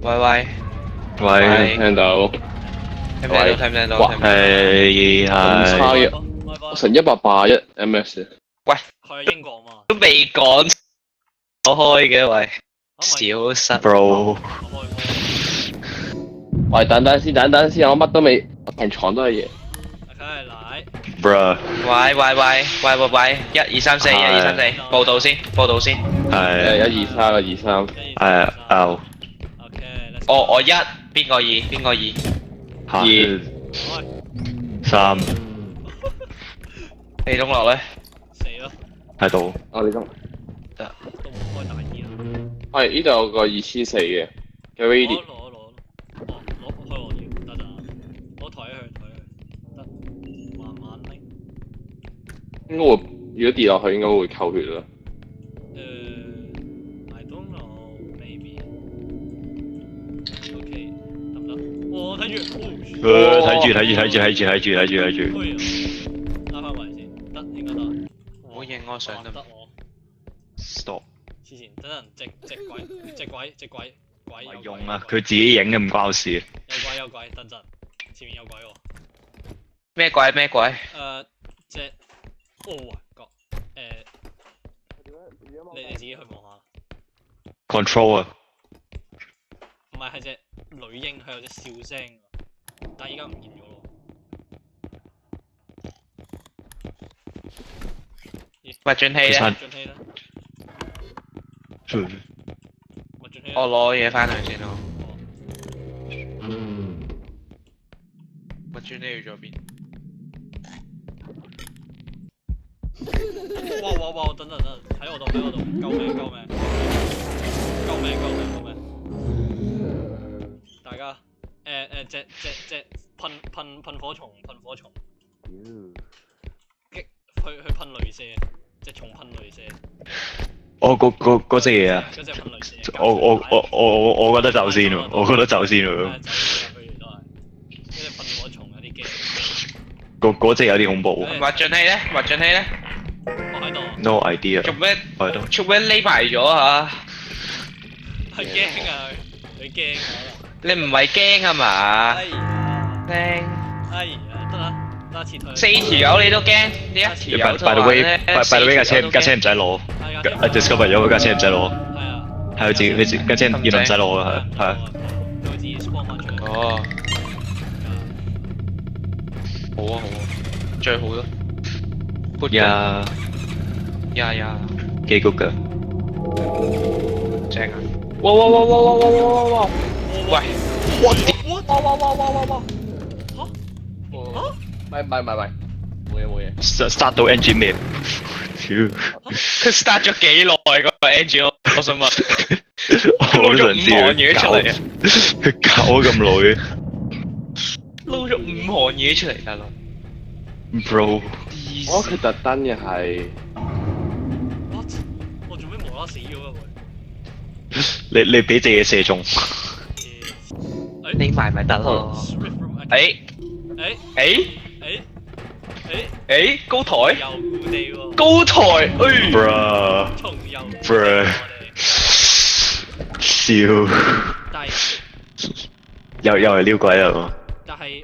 喂喂喂，聽到？聽唔聽到？聽唔聽到？哇聽唔聽到？係咁差係嘅，成181 ms。喂，去英國嘛？都未講我開嘅喂，小失 ，bro，我開喂，等等先，我乜都未，平床都係嘢。梗係奶。 bro，喂，1、2、3、4，1、2、3、4，報道先，係1、2、3、1、2、3。係 L， OK，我1，邊個2？邊個2？三李東樂咧？死咯，喺度，你咁。都唔開大啲啦。係呢度有個2400嘅 ready。攞，攞開我要得咋？我抬起佢，得，慢慢拎。應該會，如果跌落去應該會扣血啦。I don't know, maybe. OK，得唔得？我睇住，睇住，拉翻埋先，得應該得。唔好影我相得得我。 stop，之前等陣隻鬼唔用啊，佢自己影嘅唔關我事，有鬼，等陣，前面有鬼喎。咩鬼？隻哦個你自己去望下。 control 啊，唔係隻女嬰，佢有隻笑聲，但係依家唔見咗咯。麥俊熙咧？進氣啦，麥進氣。我攞嘢翻嚟先咯。麥俊熙去咗邊？哇！等，喺我度，救命！大家，隻噴火蟲，激去噴雷射，隻蟲噴雷射。我嗰隻嘢啊，嗰隻噴雷射。我覺得走先喎，走先入去都係。嗰隻噴火蟲有啲驚。嗰隻有啲恐怖麥俊熙咧？我喺度。 ，no idea，做咩？喺度，做咩匿埋咗啊？係驚啊佢驚啊。你唔係驚啊嘛？哎呀，驚！得啦，撤退。 4條友你都驚？你1條友就話咧by the way 架車唔使攞，discover 咗架車唔使攞，係啊，係佢自己架車原來唔使攞啊，係。佢自己 spawn 翻出嚟。哦，好啊，最好咯。呀，幾 good 㗎，正啊！哇！喂！哇！唔係，冇嘢。start 到 engine 未？佢 start 咗幾耐嗰個 engine？我想問。我都想知撈咗5行嘢出嚟啊！佢搞咗咁耐撈咗5行嘢出嚟，大佬。 ，bro，我覺得佢特登嘅係。 What？我做咩無啦啦死咗啊你俾隻嘢射中，佢？匿埋咪得咯。高台，又故地喎。高台， bruh，重又 bruh 笑，但係又係撩鬼啊！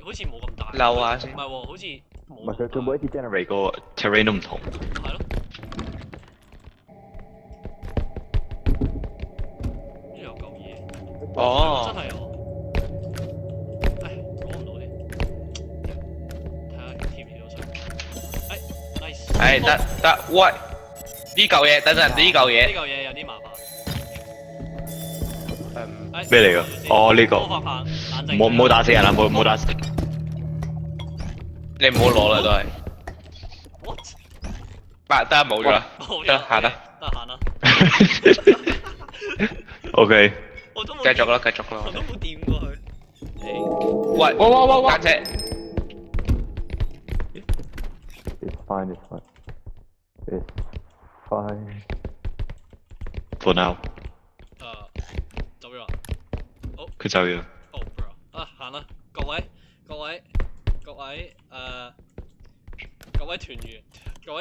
好似冇咁大。漏下先唔係喎，好似冇。唔係佢每一次 generate 個 terrain 都唔同。係咯。呢度有嚿嘢。哦，真係喎。唉，講唔到你。睇下貼唔貼到上。nice。得，喂，呢嚿嘢，等陣呢嚿嘢。呢嚿嘢有啲麻煩。咩嚟㗎？哦，呢個。魔法棒，冷靜。冇打死人啦，冇打死。你唔好攞啦，都係。 What？得冇咗啦，得行啦。得行啦。OK。繼續啦。我都冇掂過佢。喂，單車。 It's fine. For now。走咗啦。佢走咗。哦 ，bro， 行啦，各位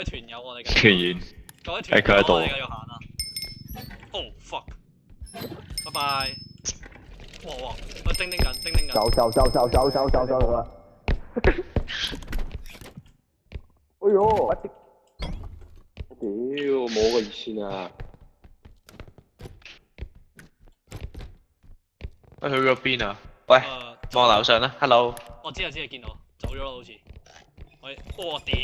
團友，我哋團員。各位團友，佢喺度我哋繼續行啦。Oh fuck！拜拜。哇！我叮緊，叮緊。走啦！哎呦！屌，冇個熱線啊！佢去咗邊啊？喂，望樓上啦 ，hello。我知見到，走咗啦好似。喂，我屌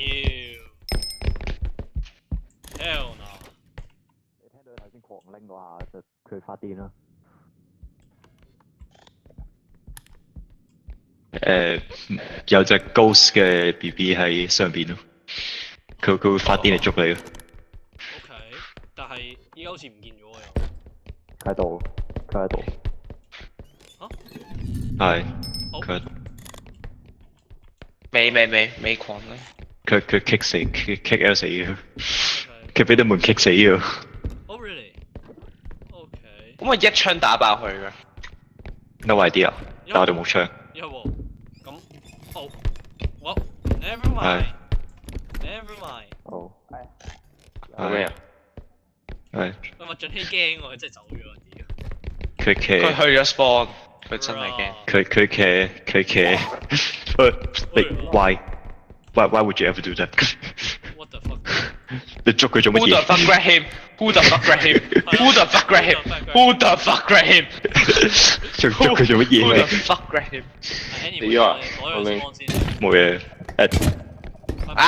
！Hell no！你聽到佢頭先狂拎嗰下，就佢發癲啦。有隻 ghost 嘅 BB 喺上邊咯，佢會發癲嚟捉你咯。OK， 但係依家好似唔見咗喎又。喺度，佢喺度。嚇？係，佢未狂咧。佢 kick 死 kick L 死嘅，佢俾啲門 kick 死嘅。Oh really？OK。咁我一槍打爆佢嘅。No idea，但我哋冇槍。有喎。咁，哦，我 never mind。Never mind。好。做咩啊？係。喂，麥俊熙驚喎，佢真係走咗屌。佢騎。佢去咗 spawn，佢真係驚。佢騎。Why would you ever do that? What the fuck？ 你捉佢做乜 Who 嘢 the fuck grab him? Who the fuck grab him? Who the fuck grab him? Who the fuck grab him? 捉佢做乜 Who the 嘢？ fuck grab him? Anyway，攞咗光先。冇嘢。啊！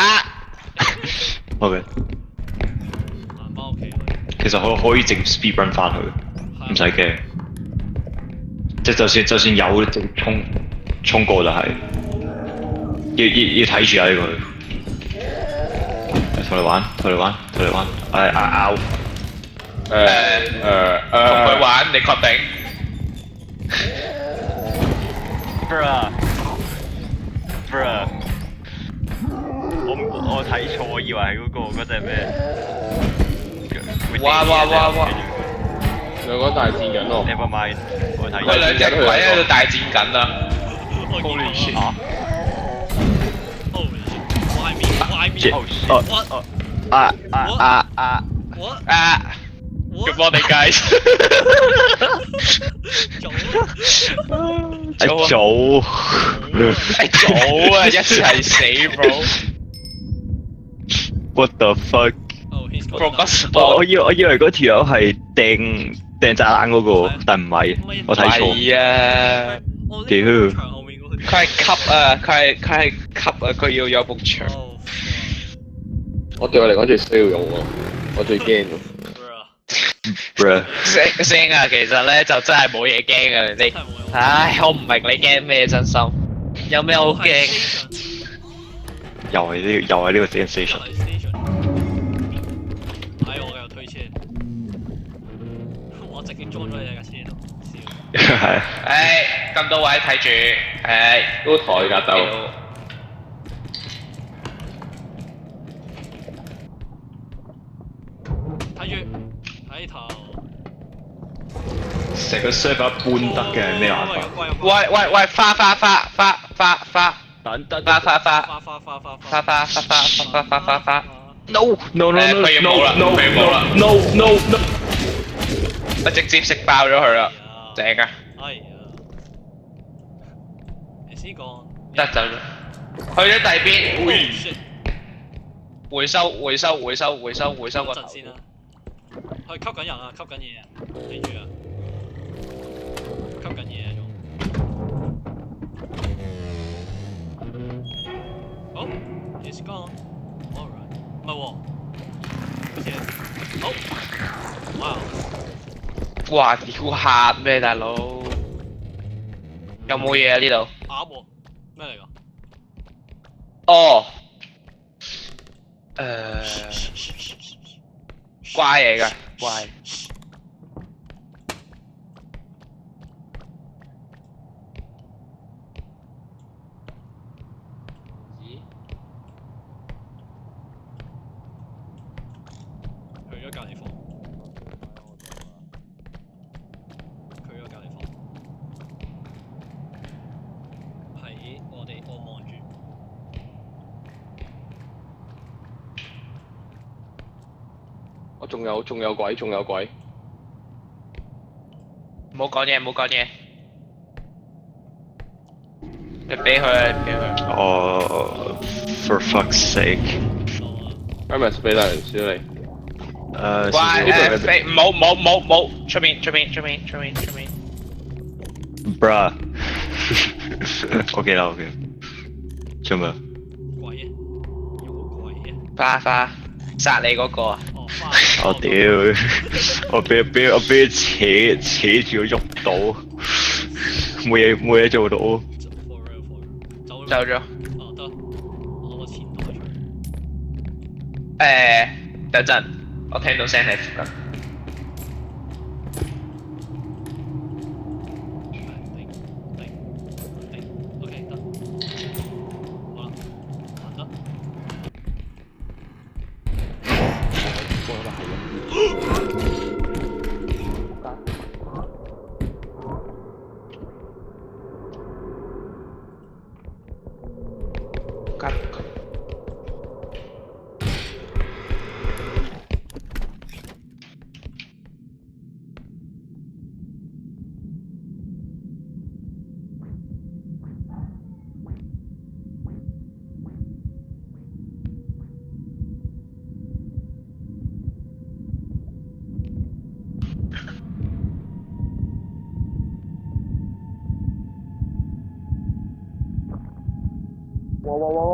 OK，行翻屋企。其實可以直接 speed run 翻去，唔使驚。即係就算有直接衝過就係，要睇住啊呢個。同你玩。拗。同佢玩，你確定？Bruh，我睇錯，我以為係嗰隻咩？哇！兩個大戰緊喎。 Never mind，我睇。佢兩隻鬼喺度大戰緊啊 Holy shit！ Why me？ Good morning, guys。早啊，一齊死 bro。 What the fuck？ From a spawn。我以為嗰條友係掟炸彈嗰個，但唔係，我睇錯。係啊，屌！佢係吸啊，佢係吸啊，佢要有埲牆。我對我嚟講最需要用喎，我最驚喎。Bruh，聲啊，其實咧就真係冇嘢驚啊！你，唉，我唔明你驚咩真心，有咩好驚？又係呢個 station。唉，我又推車，我直接裝咗你架車度，笑。係。唉，咁多位睇住，唉，都台㗎就。睇頭。成個 server 搬得嘅咩玩法？喂，花。等。花。No，佢要冇啦，我直接食爆咗佢啦，正啊！哎呀，你先講。得走咗，去咗第二邊。回收個頭先啦。去吸緊人啊，吸緊嘢啊，記住啊，吸緊嘢啊仲。好 ，it's gone。Alright， 唔係喎，好似好，哇！哇！屌嚇咩大佬？有冇嘢啊呢度？鴨喎，咩嚟㗎？哦，乖嚟㗎，乖。去咗隔離房。喺我望住。我仲有鬼。唔好講嘢，你俾佢，你俾佢。哦，for fuck's sake！今日俾大人燒你。喂飛冇，出面。Bruh，我記啦，做咩？鬼啊！有個鬼啊！花殺你嗰個啊！哦，花。我屌，我俾佢扯住喐到，冇嘢做到。走咗。哦得，我攞個錢袋出嚟。等陣，我聽到聲喺附近。OK 得，好啦，行得。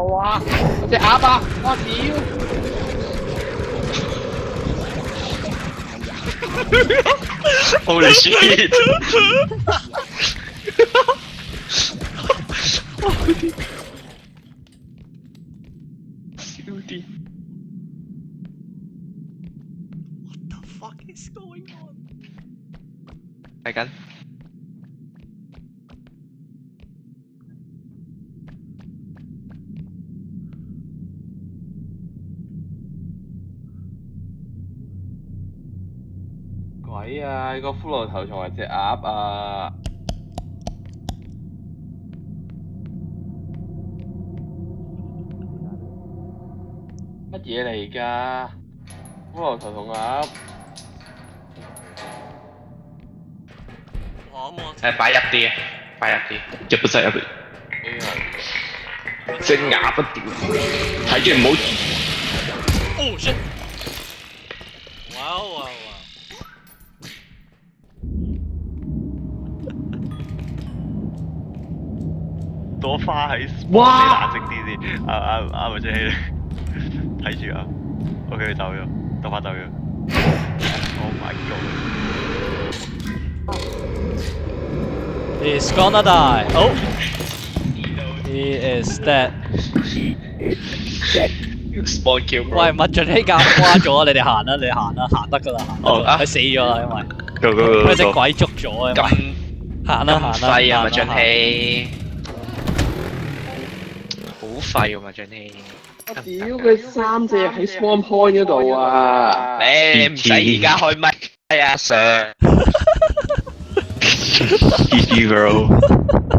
哇！隻鴨啊！我屌！Holy shit！笑啲。What the fuck is going on？睇緊。鬼啊！個骷髏頭仲係隻鴨啊！乜嘢嚟㗎？骷髏頭同鴨？我擺入啲啊，擺入啲。入不晒入去。隻鴨不屌，睇住唔好。Oh shit！哇！朵花喺，哇！你冷靜啲先，咪即係睇住啊。OK， 佢走咗，朵花走咗。Oh my god！He's gonna die. Oh, he is dead. Spawn kill bro。喂，麥俊熙夾瓜咗，你哋行啦，行得㗎啦，佢死咗啦，因為俾隻鬼捉咗啊。行啦，廢啊麥俊熙，好廢喎麥俊熙。我屌佢三隻喺 spawn point 嗰度啊！你唔使而家開咪，係啊 Sir。GG bro。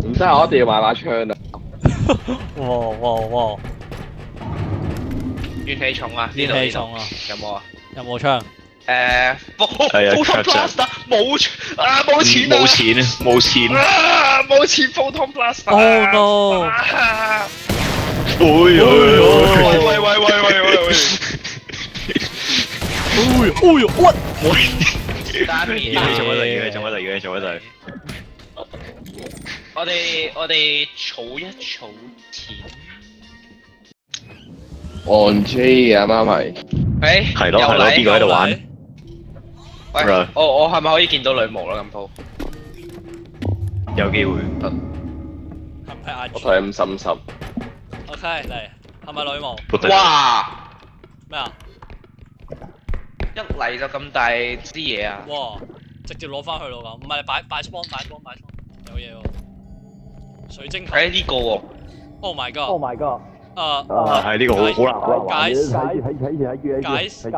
唔得，我一定要買把槍啊！哇！怨氣重啊！呢度怨氣重啊！有冇啊？有冇槍？Photon Blaster 冇錢啊！冇錢 Photon Blaster。Oh no！喂！做乜嚟？我哋儲一儲錢。On J 啊，啱係。係咯，邊個喺度玩？喂，我係咪可以見到女巫啦？咁鋪有機會。我睇50-50。OK， 嚟，係咪女巫？哇！咩啊？一嚟就咁大支嘢啊！哇！直接攞翻去咯咁，唔係擺 spawn，有嘢喎。水晶球。呢個喎。Oh my god！係呢個好難玩。Guys，一個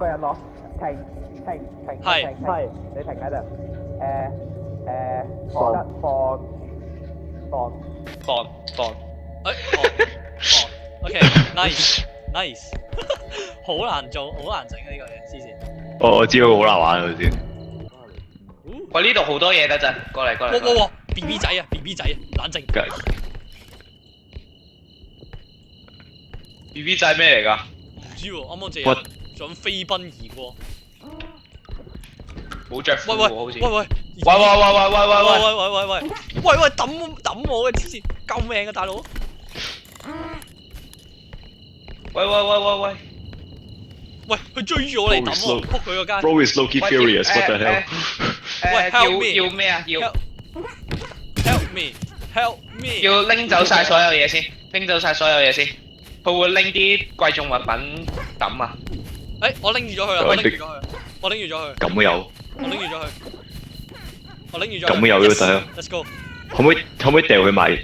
人攞，停，係，你停喺度，放。OK，nice，好難做，好難整啊呢個嘢，黐線。我知道好難玩嗰先。喂，呢度好多嘢得陣，過嚟。哇！ BB 仔啊 BB 仔啊，冷靜。BB 仔咩嚟㗎？唔知喎，啱啱淨喂係想飛奔而過。冇着褲喂喎，好似。喂喂喂喂喂喂喂喂喂！喂抌我嘅黐線，救命啊大佬！喂喂喂喂喂！喂，佢追住我嚟抌喎，撲佢個街。 Bro is Loki furious. What the hell？喂，help me 要咩啊？要 Help me！Help me！要拎走晒所有嘢先，拎走晒所有嘢先。佢會拎啲貴重物品抌啊！誒，我拎住咗佢啦，我拎住咗佢，我拎住咗佢，咁都有，我拎住咗佢，我拎住咗佢。咁都有都得啊！ Let's go！可唔可以掉佢埋，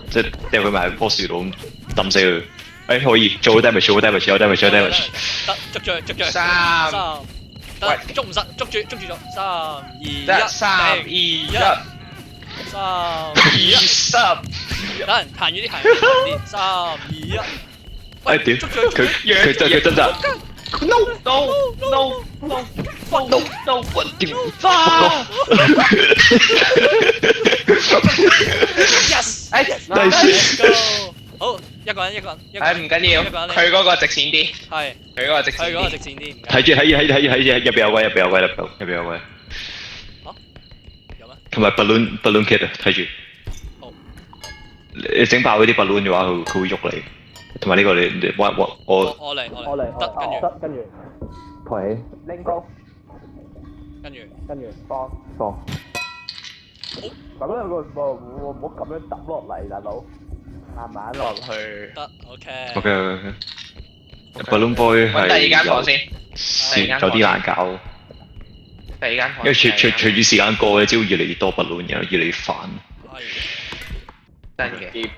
即係掉佢埋棵樹度咁抌死佢？誒可以，做 damage， 做 damage， 有 damage， 有 damage。得，捉住，三，得，捉唔實，捉住咗，3、2、1，得3、2、1， 3、2、1， 10。等人行遠啲，行遠啲，3、2、1。誒屌，佢掙扎。No no no no no no！ 我屌花！Yes！ 誒， go！ 好，一個人。誒唔緊要，佢嗰個值錢啲，係，佢嗰個值錢佢嗰個值啲。錢啲，唔緊睇住喺入邊有位，入邊有位。有咩？同埋 balloon kit 啊，睇住。好。你整爆嗰啲 balloon 嘅話，佢會喐你。同埋呢個你我我嚟，得跟住抬起拎高，跟住放。咁樣唔好咁樣揼落嚟，大佬，慢慢落。落去。得，OK。 OK。balloon boy 揾第二間房係先，有啲難搞，第二間房。因為隨住時間過咧，只會越嚟越多 balloon，然後越嚟越煩。係。真嘅。基本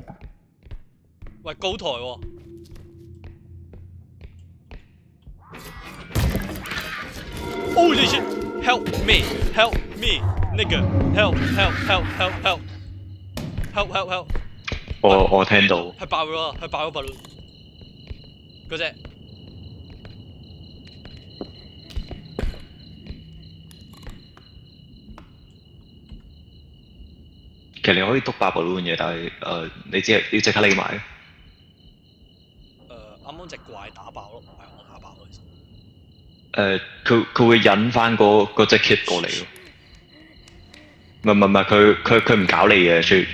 上。喂，高台喎。Holy shit! Help me! Help me! Nigga! Help! Help! 我聽到。佢爆咗 balloon。嗰隻。其實你可以篤爆 balloon 嘅，但係你要即刻匿埋。啱啱隻怪打爆咯，唔係我打爆咯，其實。佢會引翻嗰隻 kit 過嚟咯。唔係，佢唔搞你嘅，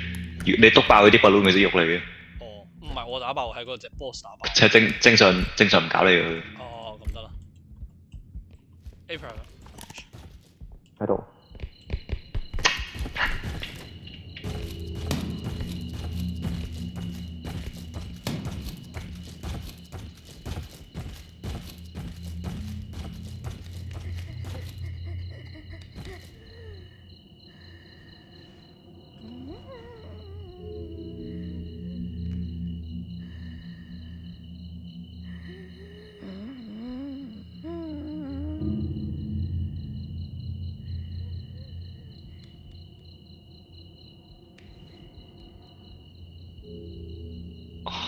你篤爆嗰啲 balloon 佢先喐你嘅。哦，唔係我打爆，係嗰隻 boss 打爆。即係正常唔搞你嘅。哦，咁得啦。April 喺度。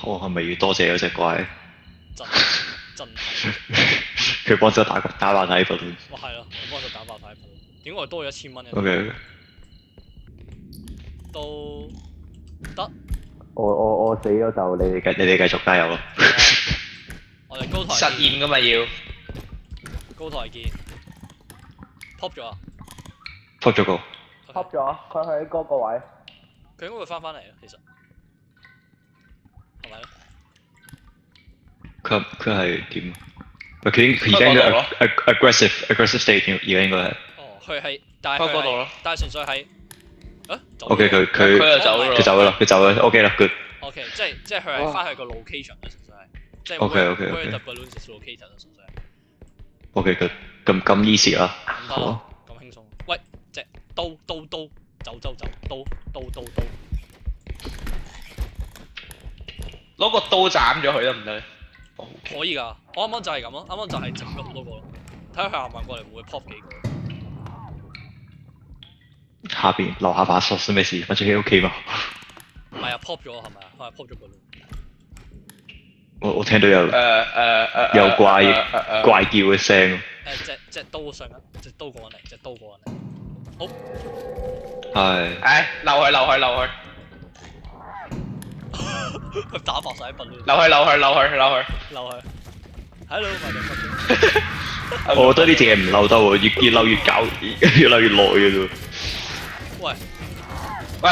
我係咪要多謝嗰隻怪？真佢幫手打爆睇 balloon。哇，係咯，我幫手打爆睇 balloon。點解我多咗1000蚊嘅？ OK。都得。我死咗就你哋繼續加油咯。我哋高台實驗㗎嘛要。高台見。pop 咗啊 pop 咗個。pop 咗，佢喺嗰個位。佢應該會翻嚟咯，其實。係咪咧？佢係點？佢而家應該 aggressive state 而家應該係。哦，佢係，但係開嗰度咯。但係純粹係，走咗。OK，佢就走咗。佢走咗啦。OK 啦，good。OK，即係佢係翻去個 location 啦，純粹係。即係 OK where the balloon is located 啦，純粹係。OK，good。咁 easy 啦。咁得啦，咁輕鬆。喂，隻刀，走，刀。攞個刀斬咗佢得唔得？可以㗎，我啱啱就係咁咯，啱啱就係整咗好多個咯。睇下佢行埋過嚟會唔會 pop 幾個？下邊樓下把鎖咩事？乜住喺屋企嘛？唔係啊 ，pop 咗係咪啊？係 pop 咗個咯。我聽到有怪叫嘅聲。隻刀上緊，隻刀過緊嚟，係唉，留佢留佢留佢佢打爆晒啲笨亂，留佢留佢留佢留佢。留佢。Hello，my friend。我覺得呢隻嘢唔嬲得喎，越嬲越搞，越嬲越耐嘅啫。喂，喂，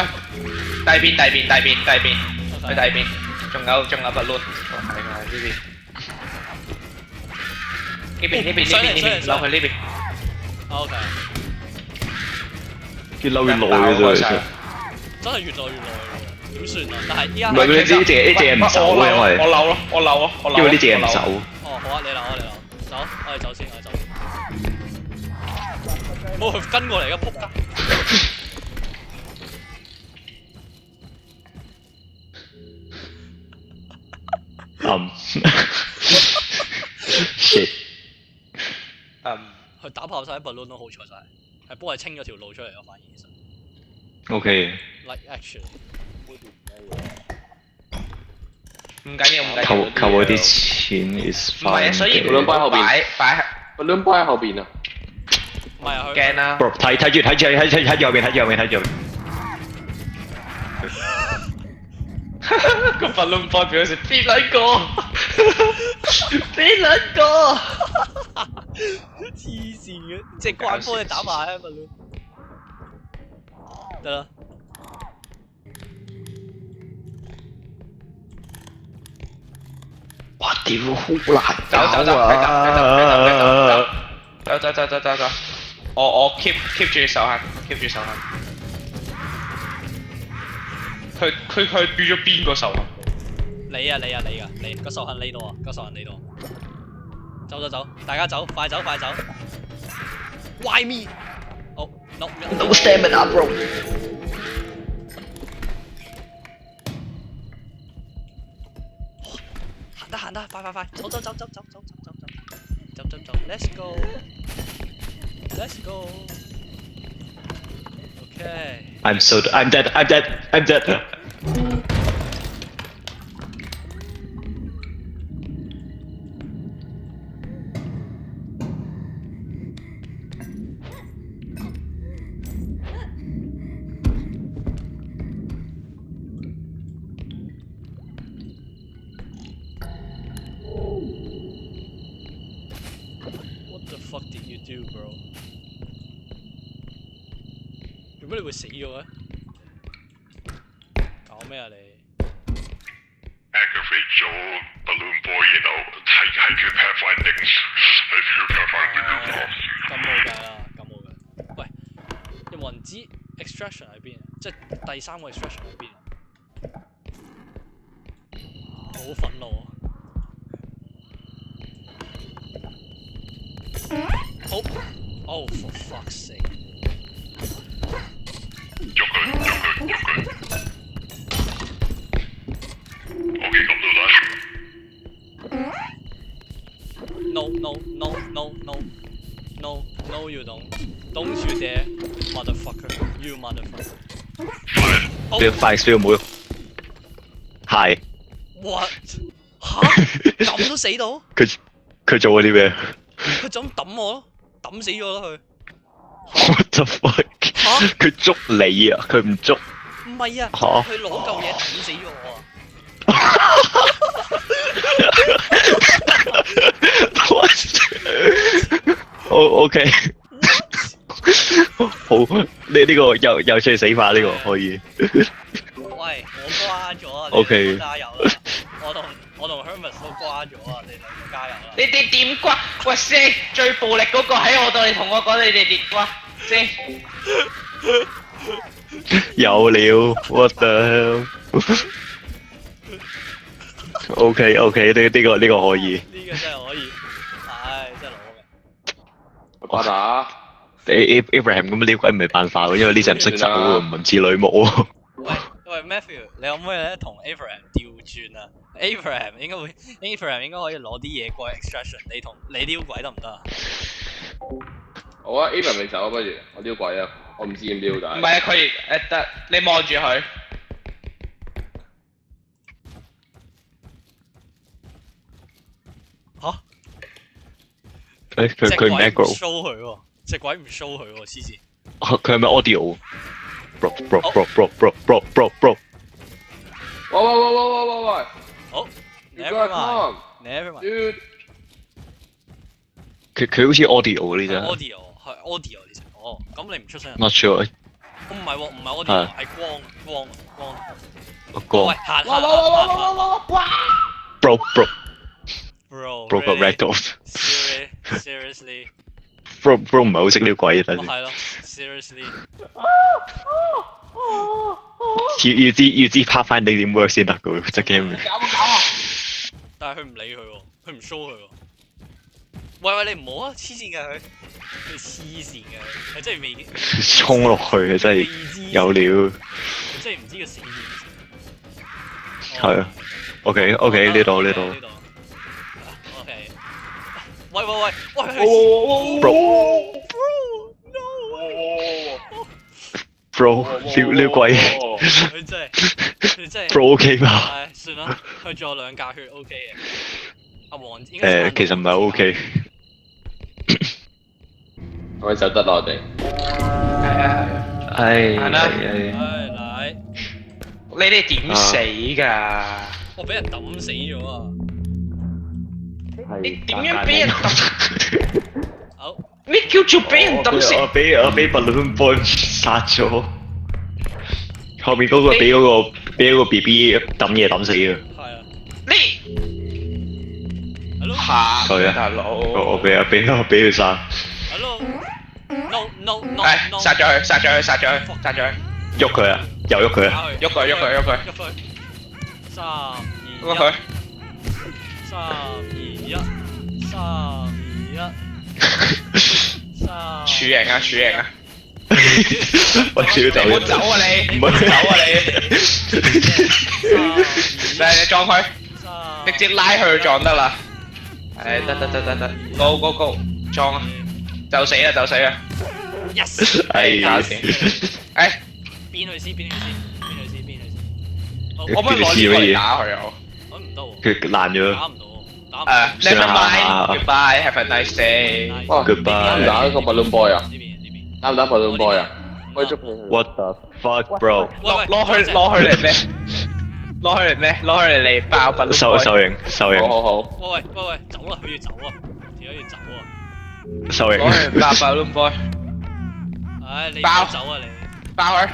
第邊第邊第邊第邊，去第邊，仲有不亂，係呢邊。呢邊，留佢呢邊。OK，越嬲越耐嘅啫，其實。真係越來越耐喎，點算啊？但係依家唔係呢隻嘢唔走嘅，因為我漏咯，因為呢隻嘢唔走。哦，好啊，你留，走，我哋走先，冇佢跟過嚟嘅仆街。shit。佢打爆晒啲 balloon 咯，好彩晒，係幫佢清咗條路出嚟咯，反而其實。OK。 Like actually。唔緊要，扣我啲錢 is 唔係啊，所以兩擺後邊擺兩擺喺後邊啊！唔係啊，佢驚啦。Bro，睇住後邊，睇住後邊。個ballon boy表示邊兩個？邊兩個？黐線嘅，即係關波你打埋啊 balloon。得啦。哇！屌，好難走，我 keep 住手痕。佢變咗邊個仇恨？你個仇恨呢度啊，走，大家走，快走。Why me？ 哦 ，no stamina bro。行得，快，走，Let's go。Okay。I'm dead. What the fuck did you do, bro？ 做咩你會死咗嘅？搞咩啊你 ？Activate 咗 Balloon Boy，然後係佢 Pathfinding， 係佢 Pathfinding 咁冇計啦。喂，有冇人知 extraction 喺邊啊？即係第三個 extraction 喺邊啊？好憤怒啊！好，Oh for fuck's sake！ 喐佢。OK， 咁到啦。No, you don't you dare, motherfucker, you motherfucker！ Fire 冇用。係。What？ 嚇？咁都死到？佢做咗啲咩？佢就咁抌我咯，抌死咗咯佢。What the fuck？ 佢捉你啊！佢唔捉。唔係啊，佢攞嚿嘢抌死咗我啊！OK。好，呢個有趣死法，呢個可以。喂，我瓜咗啊！ OK。加油啦！我同 Hermes 都瓜咗啊！你兩個加油啦！你哋點瓜？喂，C 最暴力嗰個喺我度，你同我講你哋點瓜？C 有料 ，what the hell？OK，呢個可以。呢個真係可以，唉，真係攞嘅。瓜打。Abraham 咁撩鬼唔係辦法喎，因為呢隻唔識走喎，唔似女巫。喂 Matthew， 你可唔可以咧同 Abraham 調轉啊 ？Abraham 應該可以攞啲嘢過去 extraction， 你撩鬼得唔得啊？好啊 ，Abraham 你走啊，不如我撩鬼啊，我唔知點撩但係。唔係啊，佢得你望住佢。嚇？佢唔 aggro。show 佢喎，隻鬼唔 show 佢喎，黐線。佢係咪 audio？bro bro bro bro bro bro bro bro。喂！好 You gotta come, ，never mind。 dude。佢好似 audio 嗰啲啫。 audio 係 audio 其實，哦，咁你唔出聲。 Not sure。唔係喎，唔係 audio，係光。個喂，行。 bro bro Bro bro 個 record。 Seriously。 bro 唔係好識撩鬼啊！等陣係咯，seriously。要知 pathfinding 點 work 先得噶喎，隻 game。但係佢唔理佢喎，佢唔 show 佢喎。喂，你唔好啊！黐線㗎佢黐線㗎佢真係未衝落去啊！真係有料。佢真係唔知個死點。係啊。OK 呢度。OK。喂。 bro 撩鬼。佢真係 bro OK 嘛？唉，算啦，佢仲有2格血 OK 嘅。阿黃應該其實唔係 OK。係咪走得落地？係啦嚟，你哋點死㗎？我俾人抌死咗啊！你點樣俾人抌？好，咩叫做俾人抌死？我俾 balloon boy 殺咗。後面嗰個俾嗰個 BB 抌嘢抌死啊！係啊。你Hello。嚇佢啊大佬！我俾佢殺。 Hello。No。誒，殺咗佢！喐佢啊！又喐佢啊！喐佢！ 3、2、喐佢！ 1。3、2、1。處刑啊！我屌你唔好走啊你！唔好走啊你撞佢，直接拉佢撞得啦。誒得，go 撞啊！就死啦！ Yes。搞掂。誒，邊去先？好，我可唔可以攞呢個嚟打佢啊？我唔得喎。佢爛咗。打唔到。Never mind. Goodbye. Have a nice day. 哇！ Goodbye 打唔打個 balloon boy 啊？呢邊。打唔打 balloon boy 啊？可以捉佢。 What the fuck bro？攞佢嚟咩？攞佢嚟爆笨。收型。好。喂，走啦！佢要走啊！條友要走啊！收型。攞佢嚟爆 balloon boy。唉，你爆走啊你！爆佢！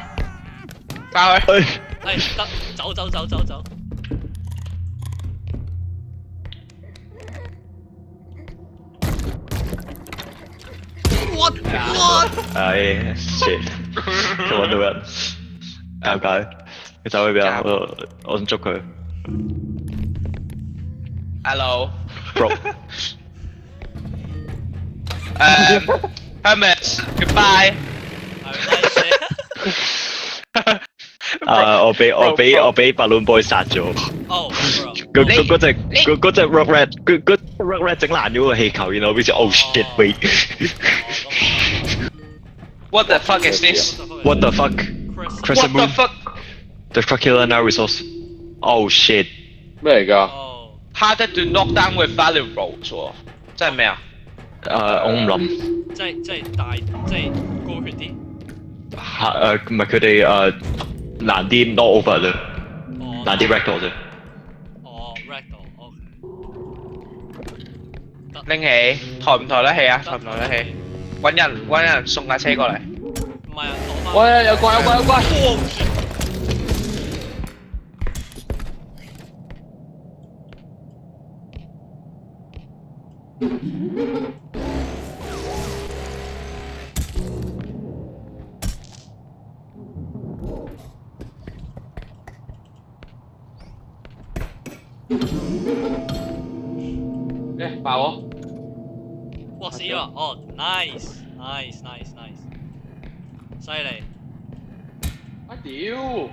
唉，得，走。What？唉 shit！佢揾到人，尷尬。佢走去邊啊？我想捉佢。 Hello. bro。 Hermit. Goodbye. 我俾 balloon boy 殺咗。哦嗰隻 rock rat 整爛咗個氣球，然後變成 oh shit wait。 What the fuck is this? What the fuck? What the fuck? The Dracula now resource. Oh shit！ 咩嚟㗎？哦， Harder to knock down with valuables 喎，即係咩啊？我唔諗。即係大，即係高血啲。唔係佢哋難啲 knock over 啫，哦，難啲 ragdoll 啫。哦 ，ragdoll，OK。拎起，抬唔抬得起啊？抬唔抬得起？揾人送架車過嚟。唔係啊，攞翻。喂，有怪！爆我！哇死啦！哦，nice，犀利。啊屌！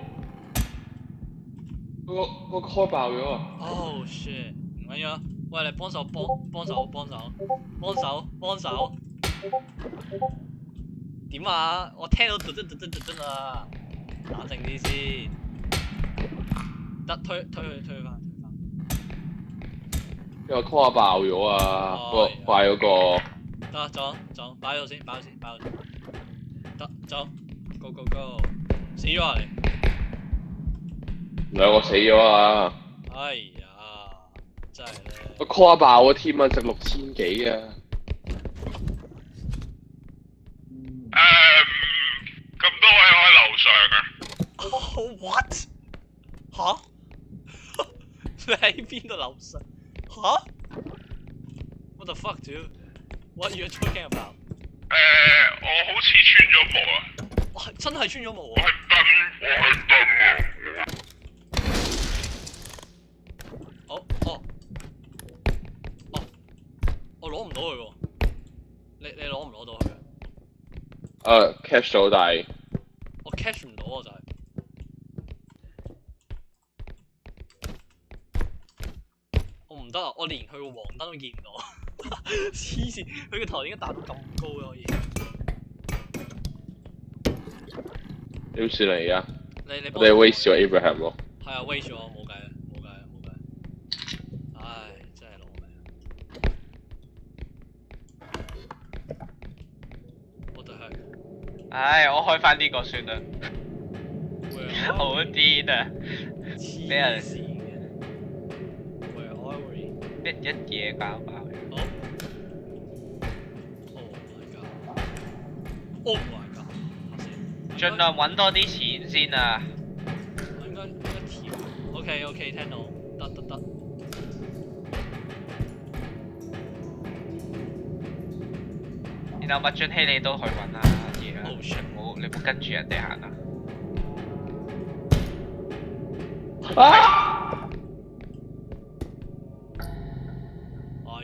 個開爆咗啊！ Oh shit！唔緊要啊，喂，你幫手。點啊？我聽到嘟啊！冷靜啲先。得，推佢翻。因為 core 爆咗啊！個怪嗰個。得，撞，擺喺度先。得。走 ，go go go， 死咗啊你！兩個死咗啊！哎呀，真係咧。我 call 爆個 team 啊，值6000幾啊！咁多位我喺樓上啊。What？ 吓？你喺邊度樓上？吓 ？What the fuck, dude? What you talking about？ 我好似穿咗毛啊！哇，真係穿咗毛我啊！係燈啊！我攞唔到佢喎。你攞唔攞到佢啊？ catch 到，但係我 catch 唔到啊，就係。我唔得啊！我連佢個黃燈都見唔到，黐線！佢個頭點解彈到咁高嘅可以？點算啊而家？你我哋 waste 咗 Abraham 咯。係啊 waste 咗，冇計啊，冇計啊，冇計。唉，真係攞命。What the heck？唉，我開翻呢個算啦。好癲啊！俾人黐線嘅。Where are we？一嘢搞爆佢。好。Oh my god！ 盡量揾多啲錢先啊！我應該跳。OK， 聽到，得。然後麥俊熙你都去揾啦嘢啊！ Oh shit！ 你唔好跟住人哋行啊！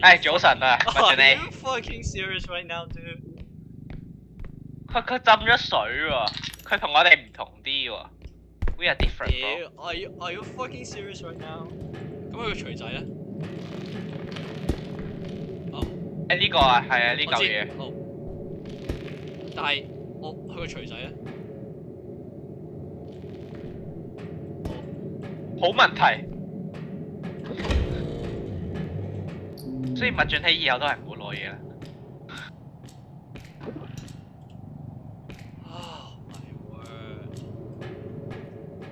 唉，早晨啊，麥俊熙。 Are you fucking serious right now, dude？ 佢浸咗水喎，佢同我哋唔同啲喎。We are different, bro. Are you fucking serious right now？ 咁佢個錘仔咧？呢個啊，係啊，呢嚿嘢。哦。但係佢個錘仔咧？好問題。所以麥俊熙以後都係唔好攞嘢啦。Oh my word!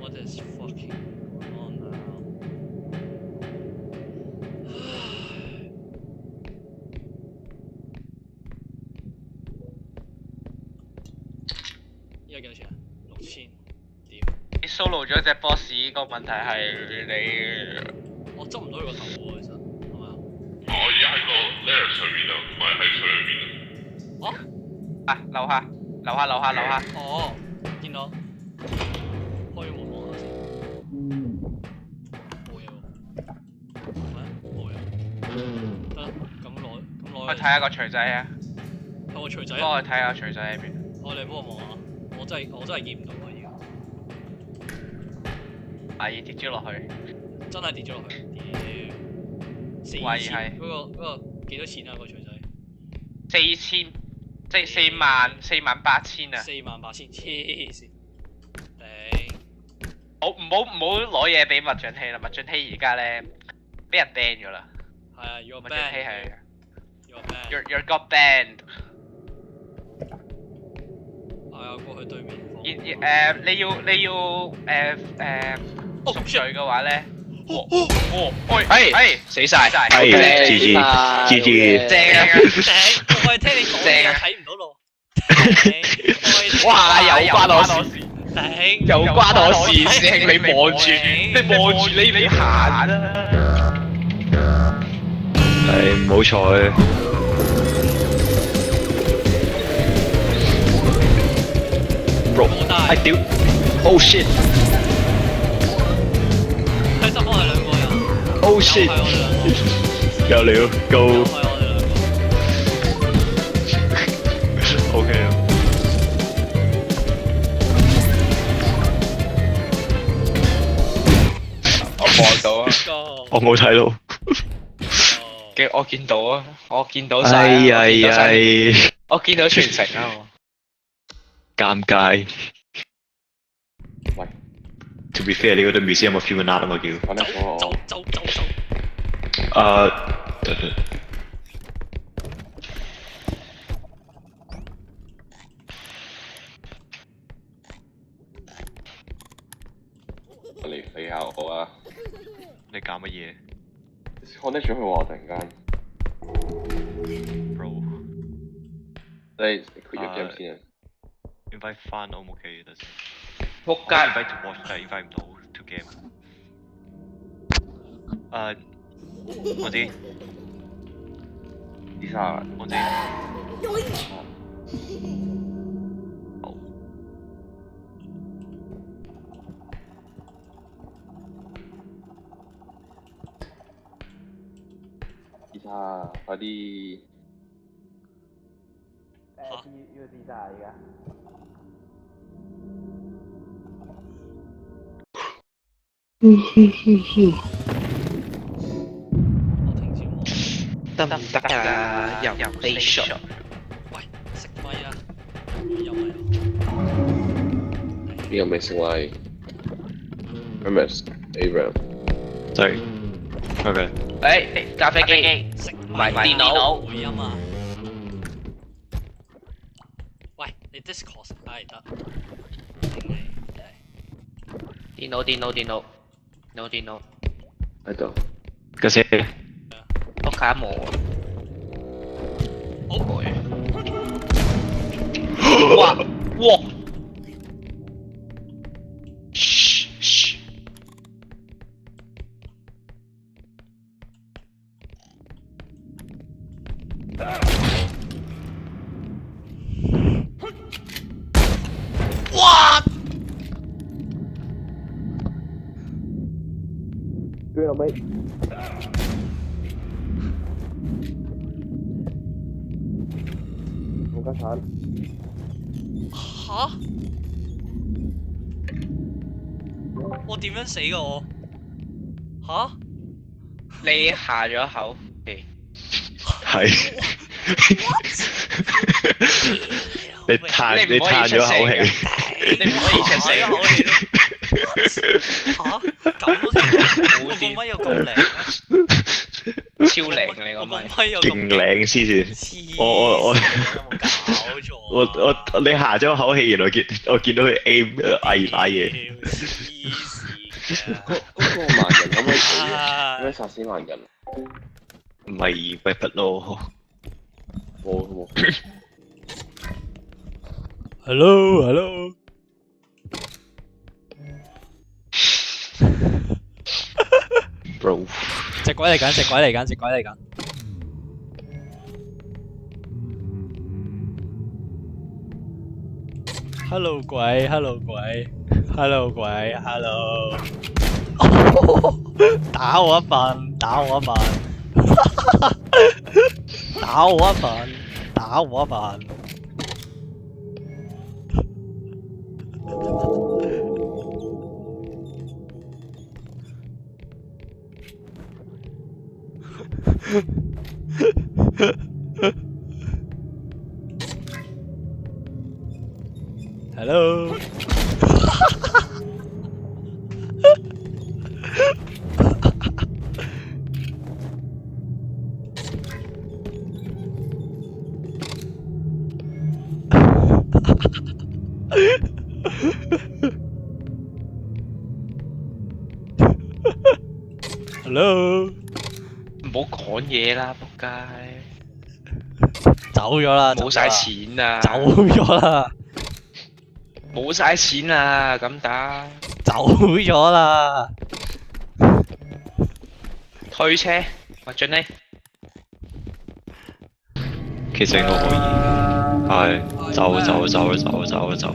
What is fucking going on now? 依家幾多錢啊？6000。屌！你 solo 咗隻 boss 個問題係你。我執唔到佢個頭喎，其實係咪啊？我而家喺個 layer 上面啊，唔係喺水裏面啊。啊！樓下。哦，見到。開咗門望下先。冇嘢喎。咩？冇嘢。得啦，咁攞。去睇下個錘仔啊！有個錘仔啊！幫我睇下錘仔喺邊。你幫我望下，我真係見唔到啊！而家。跌咗落去。真係跌咗落去。屌。懷疑係。嗰個幾多錢啊？個錘仔4000，即係48000啊！ 48000，黐線。頂。唔好攞嘢俾麥俊熙啦，麥俊熙而家咧俾人 ban 咗啦。係啊，you're 麥俊熙係。you're banned。You're got banned。係啊，過去對面。你要贖罪嘅話咧。死晒。GG。正啊！我係聽你講嘢，睇唔到路。哇！有關我事。頂。有關我事，師兄你望住你行啦。係唔好彩。Bro， 屌 ！Oh shit！ 喺側方係兩個人。Oh shit！ 有料 ，Go！ 係我哋兩個。OK 啊。我望到啊！我冇睇到。我見到啊！我見到晒。我見到全程啊！尷尬。喂 ，To be fair，呢個都 Museum of Human Art 啊嘛叫。走。嚟飛下我啊！你搞乜嘢 connect 咗佢喎，突然間。 ，bro？你佢入 game 先啊！ invite 翻 O 唔 OK？等先。仆街 invite to watch，但係 invite 唔到 to game。我知，啲沙我知。好。啲沙快啲！要自殺而家。我停止我。得唔得㗎？又 A shot。喂，食咪啊！有咪啊？呢個未成為 MS Abraham。對。OK。誒，架飛機，食唔係電腦。回音啊！喂，你 Discord 係得。電腦。喺度。嗰些屋卡冇。好攰。哇！噓。哇！追老尾。冇家產。吓？我點樣死㗎我？吓？你下咗口氣。係。你嘆咗口氣。你唔可以出聲。吓？咁都聽？我個咪有咁靚？超靚你個我個咪。咪有咁勁靚黐線。我有冇搞錯？你下咗口氣，原來我見到佢 aim 嗌嘢。黐線嘅。嗰個盲人可唔可以死啊？點解殺死盲人？唔係 weapon 咯。冇。Hello。bro。隻鬼嚟緊。Hello 鬼。打我一份。Hello。Hello。唔好講嘢啦，仆街！走咗啦，冇晒錢啊！走咗啦，冇晒錢啊！咁打走咗啦，推車，或者你其實我可以，係走。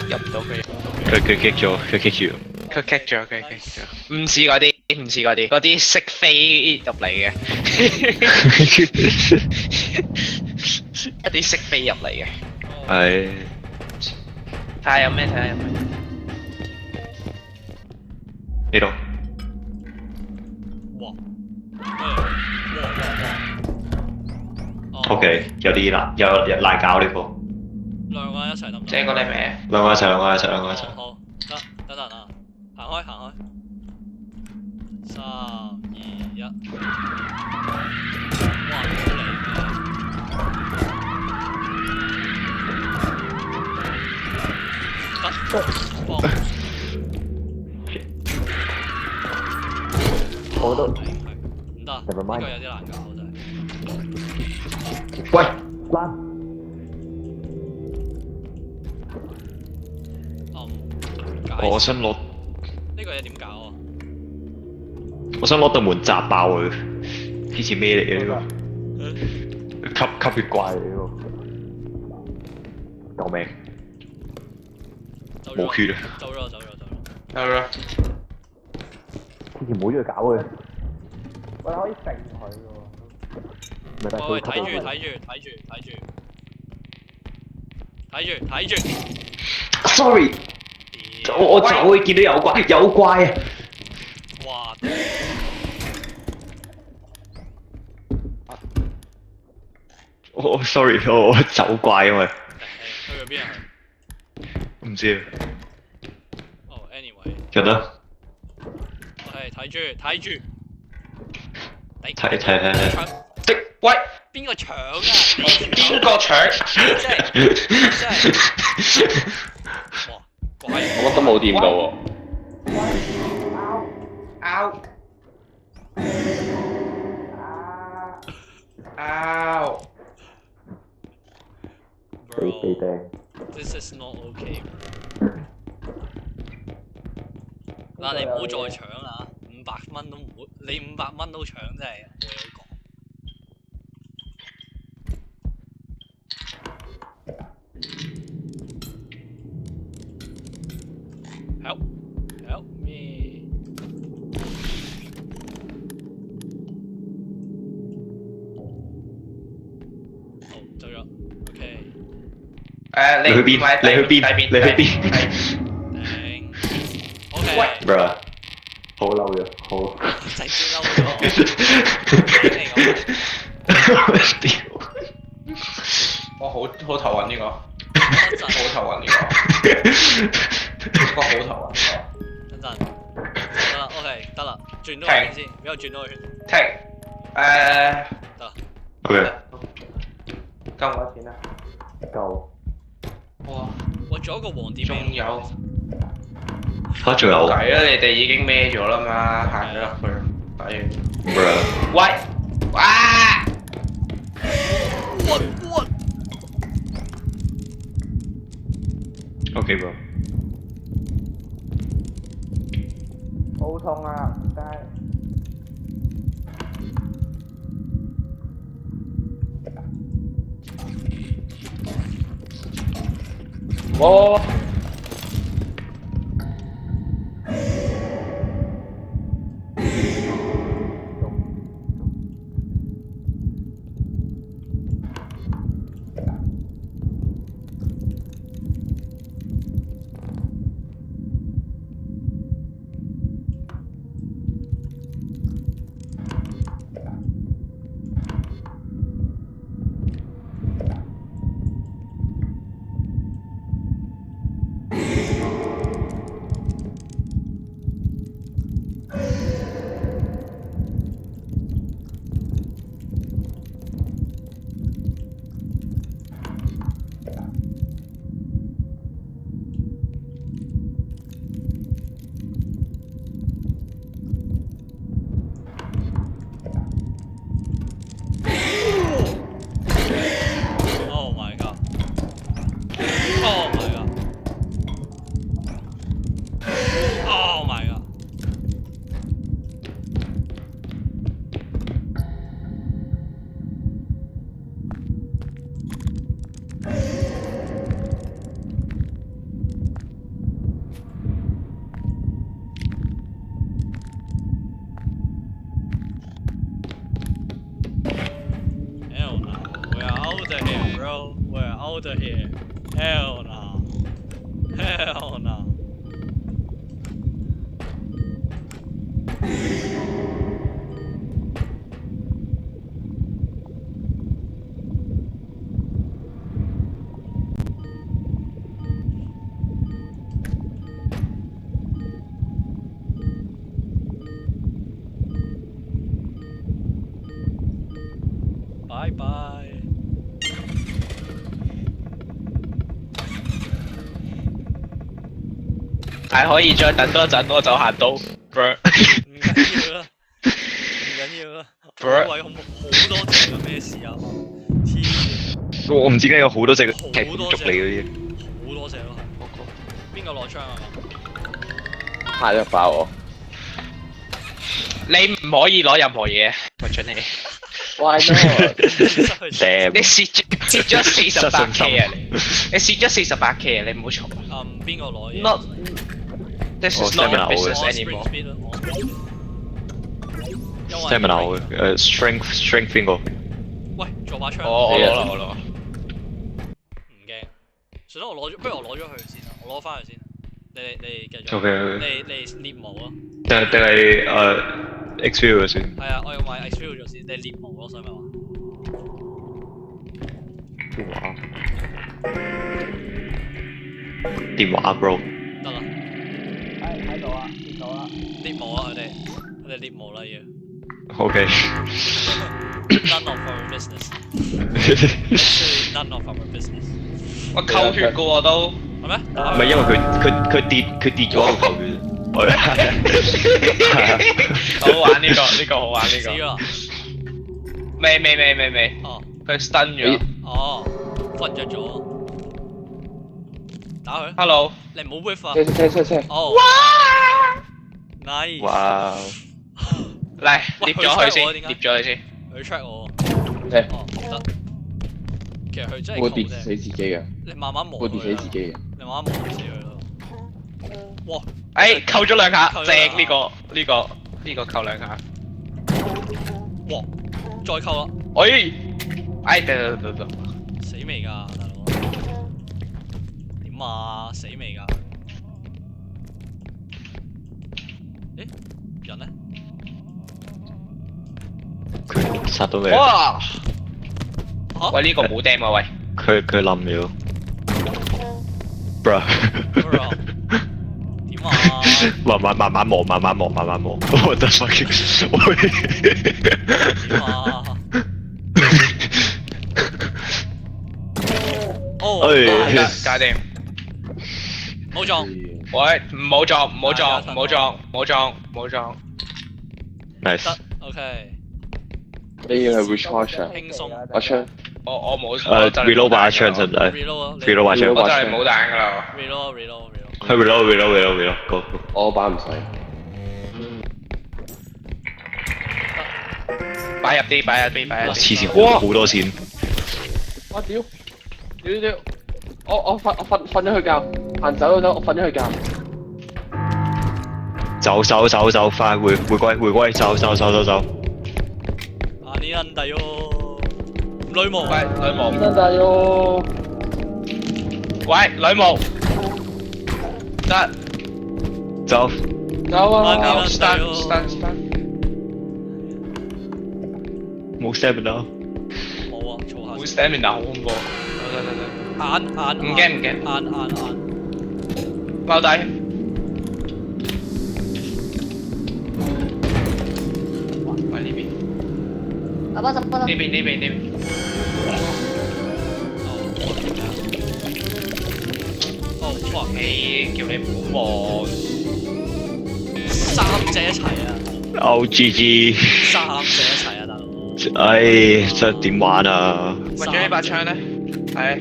入唔到佢。佢kick咗。佢 kick 咗，唔似嗰啲識飛入嚟嘅，一啲識飛入嚟嘅。係。睇下有咩？呢度。哇 OK， 有啲難，有難搞呢個。兩個人一齊得唔得？借個你未？兩個一齊。好，得，等陣啊，行開。3、2、1。我都唔得，呢個有啲難搞真係。喂，啦，我想攞呢個嘢點搞啊？道門砸爆佢，之前咩嚟嘅呢個？吸血怪怪嚟喎，救命！走冇血啊！走咗。係啦，之前冇咗佢搞佢。喂，可以揈佢喎。咪但係喂，佢睇住。 Sorry，我就會見到有怪啊！哇！我 sorry，我走怪因為去咗邊啊？唔知啊，哦，anyway，覺得係睇住。睇，即喂，邊個搶啊？邊個搶？真係，哇！怪我乜都冇掂到喎。拗拗 被 Bro， 掟。 this is not okay。嗱，你唔好再搶啦，500蚊都唔好，你500蚊都搶真係冇嘢講。Help me！ 好，走咗。OK。你你去邊？你去邊？頂。OK。喂 Bruh，好嬲嘅，好。直接嬲咗。嚟講，屌！我好頭暈呢個，等陣，好頭暈呢個，呢個好頭暈呢等陣，得啦，OK，得啦，轉多個圈先，俾我轉多個圈，個。停，得。 OK，夠我錢啦。夠。哇，我仲有一個黃點仲有仲有計啦，你哋已經孭咗啦嘛，行咗入去，抵。 Bruh，喂，哇！ What？ OK bro，好痛啊！唔該。我Oh my god！ Oh my god！ Oh my god！ Hell no! We're out of here, bro. We're out of here. Hell no! Hell no! Bye bye. 係可以再等多陣，我就行到。唔緊要啦，唔緊要啦。喂，好多隻啊，咩事啊？黐線，我唔知點解有好多隻好劇多隻捉你嗰啲。好多隻咯，係。邊個攞槍啊？嚇一爆我。你唔可以攞任何嘢，我准你。 Why not？Damn 你蝕咗48K 啊你蝕咗48K 啊你唔好嘈。邊個攞嘢 Not this is not your business 我 anymore。 speed 啦，因為 Stamina strength 邊個？喂，做把槍。我攞啦我攞。唔驚，算啦，我攞咗，不如我攞咗佢先啦，我攞翻佢先。你繼續。OK。你獵巫啊？定係Xview 先。係啊，我要買 Xview 咗先。你獵巫咯，所以咪話。電話 bro。得啦。喺度啊，見到啦。獵巫啊，佢哋獵巫啦要。OK。None of our business. Actually, none of our business. 我扣血噶喎都。係咩？唔係因為佢跌咗個球血。好玩呢個好玩呢個。死咗啦！未。哦。佢 stun 咗。哦，瞓着咗。打佢。 Hello。你唔好 whiff 啊！車。哦。Nice。哇！嚟獵咗佢先，喂佢 track 我點解獵咗佢先。佢 track 我。誒哦，得。其實佢真係會窮啫。跌死自己嘅，你慢慢磨會佢啦跌死自己嘅。你慢慢磨死佢咯。哇！誒扣咗兩下，扣咗兩下正呢個扣兩下。哇！再扣啦！得。死未㗎，大佬？點啊？死未㗎？誒人呢？佢殺到未？哇！嚇？喂呢個冇釘啊喂。佢冧咗。Bro。點啊？慢慢磨。What the fuck？點啊？哦，搞掂。冇撞。喂，唔好撞。Nice。得 OK。你要係 recharge 啊？輕鬆。把槍。我冇。reload 把槍使唔使 reload 啊 ？reload 把槍。我真係冇彈㗎啦。 reload。去 reload。Go。我把唔使。擺入啲。黐線，好多錢。我屌！我瞓咗去覺，行走都得，我瞓咗去覺。走，快回歸，走。啊你人哋喎，女巫。喂，女巫。真係喲！喂，女巫。得。走。走啊！啊 stun。冇 stamina。冇啊，嘈下冇先。 stamina 好恐怖。得。眼。唔驚。眼。踎低。喂呢邊。呢邊。哦，fuck！叫你唔好望。三隻一齊啊！ OGG。三隻一齊啊，大佬！唉，真係點玩啊？喂，仲有呢把槍咧？係。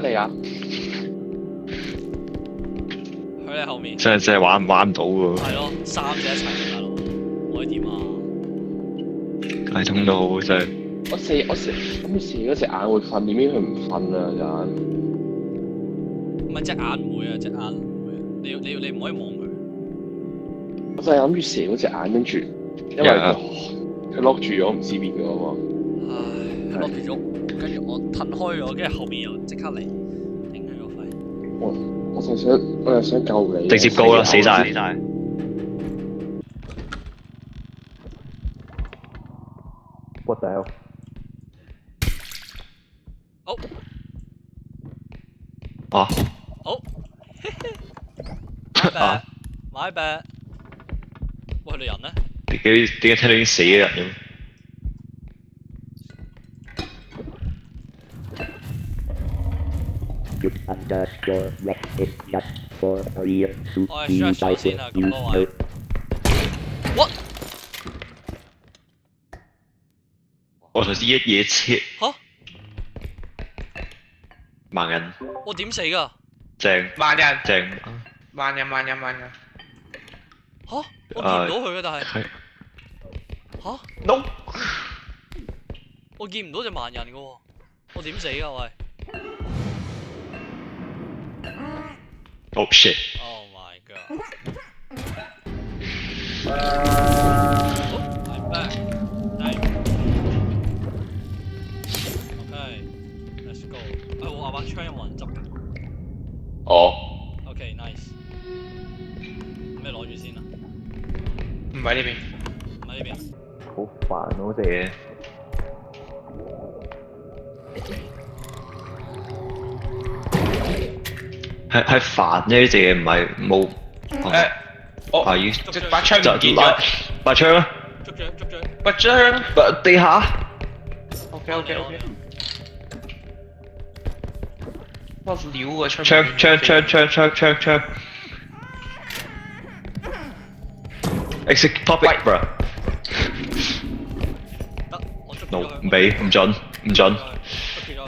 地下。佢喺後面。真係玩唔到喎。係咯，三隻一齊啊，大佬！我可以點啊？係痛到好真係。我射嗰隻眼會瞓，點解佢唔瞓啊？隻眼。唔係隻眼唔會啊，隻眼唔會啊！你唔可以望佢。我就係諗住射嗰隻眼，跟住因為佢 lock 住咗，唔知邊個啊嘛。唉，lock 住咗，跟住我褪開咗，跟住後面又即刻嚟頂佢個肺。我就想救你。直接高啦，死晒。What the hell？好。啊！好。My bad。喂，你人呢？點解聽到已經死咗人咁？要我係 stretch 咗先啊，咁多位。What？我頭先一嘢切嚇？盲人我點死㗎？正慢人，正慢人。嚇？我見唔到佢嘅，但係係嚇？ No，我見唔到隻盲人嘅喎，我點死㗎？喂 Oh shit！ ！Oh my god！Oh, I'm back. Nice. Okay, let's go. 我把槍有冇人執㗎哦， ？Okay, nice. 咩攞住先啊？唔喺呢邊。唔喺呢邊。好煩嗰隻嘢。係煩呢隻嘢，唔係冇。我係要即把槍唔見就咗，把槍啊！捉住。把槍。地下。 OK。我撩個槍。槍。Exit topic bro。得，我捉住 no 咗佢。唔俾唔準。捉住咗佢。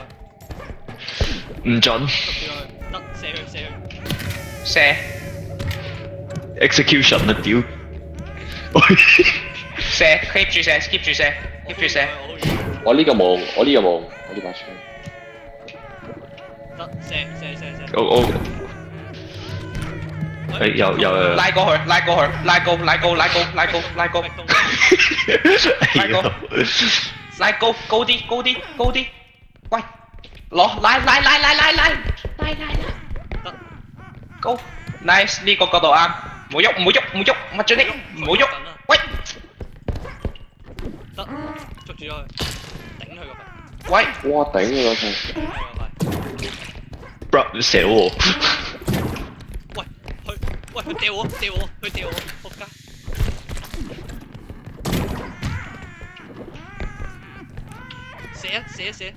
唔準。捉住咗佢。得，射佢。射。 execution 啊屌！射 keep 住射。我呢個冇，我呢把槍。得，射。我有拉過去，拉高啲，喂，攞拉，得，高 ，nice 呢個角度啱，唔好喐，咪住你，唔好喐，喂，得，捉住咗佢，頂佢個肺，喂，哇頂啊嗰陣，頂佢個肺。 bro 射到我。喂，佢掉我，仆街！射！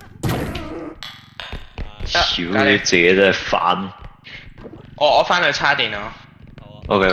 屌你自己真係煩。我翻去叉電啊。好啊。 OK。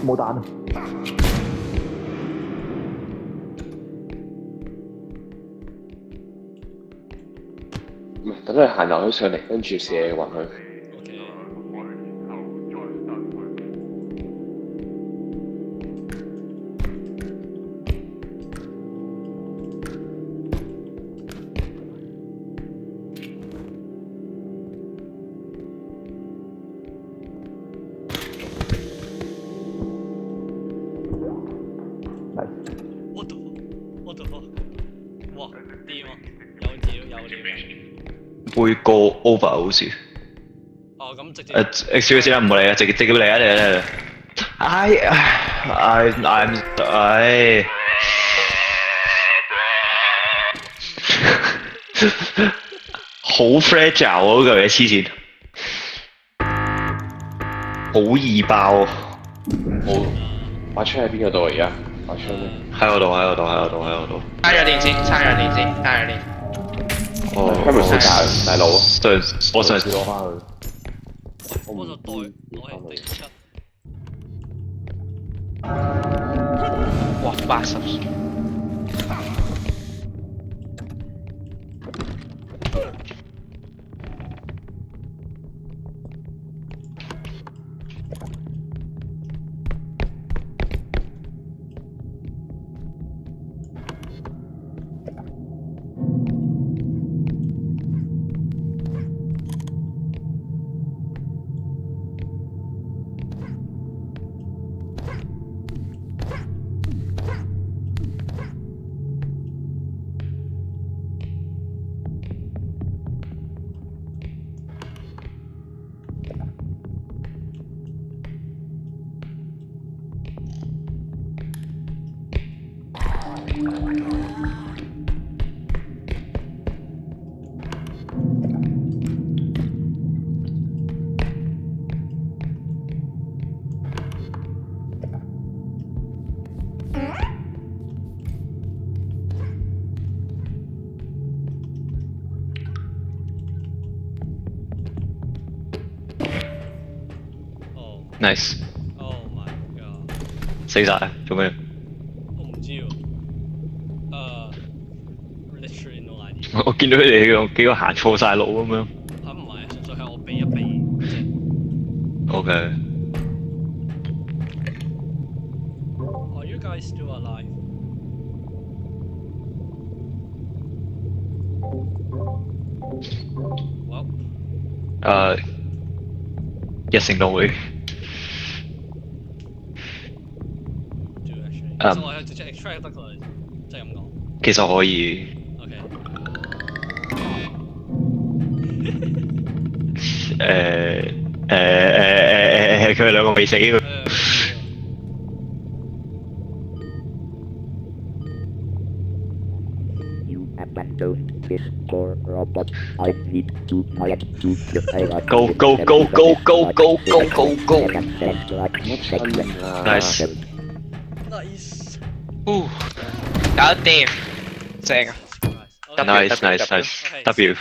冇彈啊！唔係等佢行樓梯上嚟，跟住射暈佢。 OK。What the fuck？ 哇，掂啊！有料。背個 over 好似。哦，咁直接。excuse 先啦，唔好嚟啊，直接俾你啊，嚟。好 fragile 啊！嗰嚿嘢黐線，好易爆。好，把槍喺邊個度而家？把槍咧？喺我度。叉咗電先。哦，係咪好大佬？我上攞翻去。我就袋攞起第7。哇，80。哦 nice， ，Oh my god！死晒做咩？我唔知喎。literally no idea。我見到佢哋幾個行錯晒路咁樣。嚇唔係，純粹係我避一避啫。 OK， Are you guys still alive？ Well，一成都會。其實我係直接 extract 得佢，即係咁講。其實可以。 OK。佢哋兩個未死喎。You abandoned this poor robot. I need to find you the pilot. Go, go, go, go, go, go, go, go, go. Nice. Nice。搞掂，正啊！ Nice, nice, nice. W.